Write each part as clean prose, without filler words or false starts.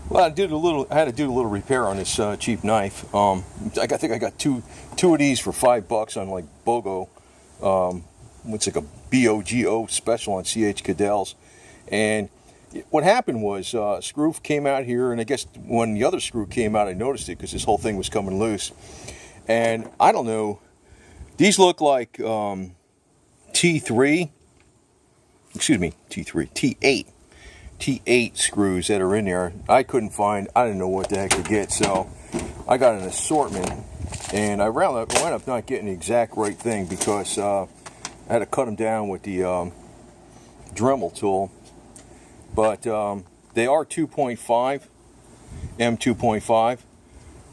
Well, I had to do a little repair on this cheap knife. I think I got two of these for $5 on like BOGO. It's like a BOGO special on CH Cadell's. And what happened was a screw came out here, and I guess when the other screw came out, I noticed it because this whole thing was coming loose. And I don't know, these look like T8 screws that are in there. I didn't know what the heck to get, so I got an assortment, and I wound up not getting the exact right thing because I had to cut them down with the Dremel tool. But they are 2.5, M2.5.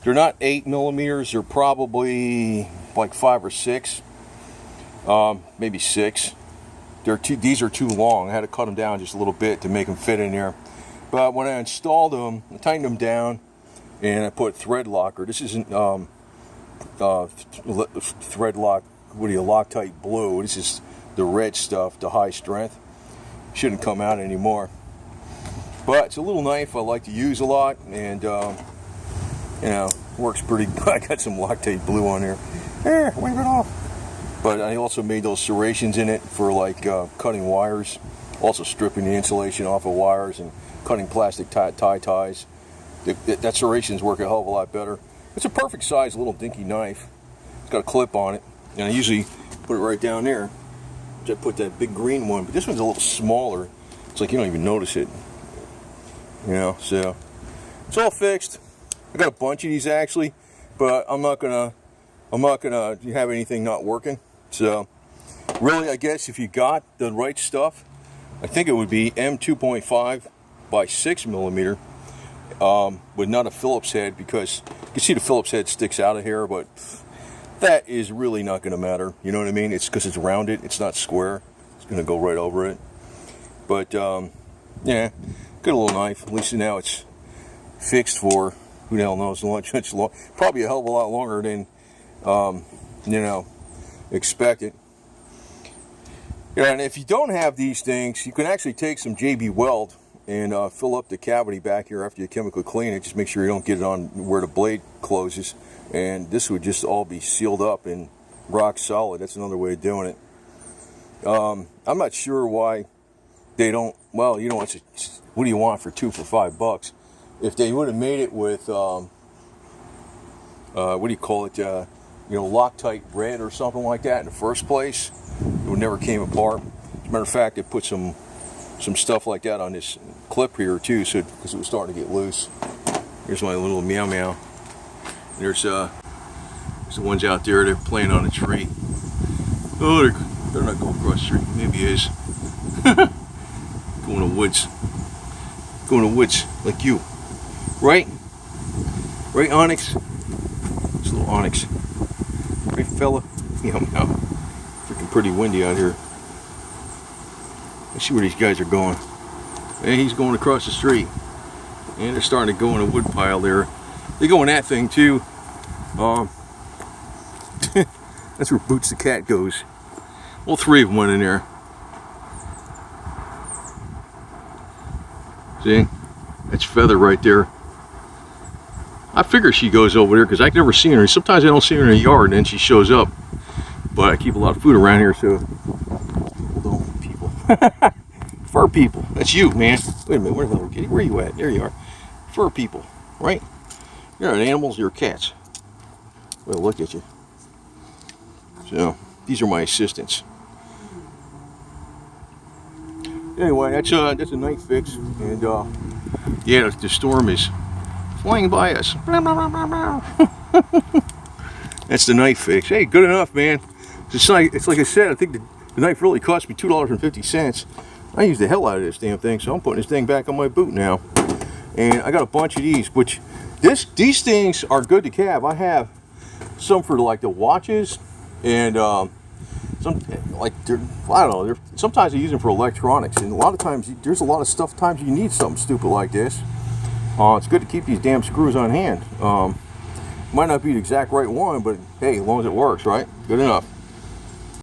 They're not 8 millimeters. They're probably like 5 or 6, maybe 6. These are too long. I had to cut them down just a little bit to make them fit in there. But when I installed them, I tightened them down, and I put thread locker. This isn't thread lock. What do you, Loctite blue? This is the red stuff, the high strength. Shouldn't come out anymore. But it's a little knife I like to use a lot, and works pretty good. I got some Loctite blue on there. Wave it off. But I also made those serrations in it for like cutting wires, also stripping the insulation off of wires and cutting plastic ties. That serrations work a hell of a lot better. It's a perfect size little dinky knife. It's got a clip on it, and I usually put it right down there. I put that big green one, but this one's a little smaller. It's like you don't even notice it. So it's all fixed. I got a bunch of these actually, but I'm not gonna have anything not working. So really, I guess if you got the right stuff, I think it would be M2.5 by 6 millimeter, with not a Phillips head, because you can see the Phillips head sticks out of here, but that is really not going to matter. You know what I mean? It's because it's rounded. It's not square. It's going to go right over it. But yeah, good little knife. At least now it's fixed for who the hell knows how much. Probably a hell of a lot longer than expected. And if you don't have these things, you can actually take some JB Weld and fill up the cavity back here after you chemically clean it. Just make sure you don't get it on where the blade closes, and this would just all be sealed up and rock solid. That's another way of doing it. I'm not sure why they don't. Well, what do you want for 2 for $5? If they would have made it with what do you call it? Loctite red or something like that in the first place, it would never came apart. As a matter of fact, they put some stuff like that on this clip here too, so because it was starting to get loose. Here's my little meow meow. There's the ones out there. They're playing on a tree. Oh, they're not going across the street. Maybe it is. Going to woods. Going to woods like you, right? Right, Onyx? It's a little Onyx. Right, fella? Meow meow. Freaking pretty windy out here. Let's see where these guys are going. And he's going across the street. And they're starting to go in a wood pile there. They go in that thing too. That's where Boots the cat goes. All 3 of them went in there. See? That's Feather right there. I figure she goes over there because I've never seen her. Sometimes I don't see her in the yard and then she shows up. But I keep a lot of food around here, so people. Fur people. That's you, man. Wait a minute, where's the little kitty? Where are you at? There you are. Fur people, right? You're not animals, you're cats. Well, look at you. So, these are my assistants. Anyway, that's a night fix, and yeah, the storm is flying by us. That's the night fix. Hey, good enough, man. It's like I said, I think the knife really cost me $2.50. I use the hell out of this damn thing, so I'm putting this thing back on my boot now. And I got a bunch of these, which these things are good to have. I have some for like the watches, and some like I don't know. Sometimes I use them for electronics, and a lot of times there's a lot of stuff. Times you need something stupid like this. It's good to keep these damn screws on hand. Might not be the exact right one, but hey, as long as it works, right? Good enough.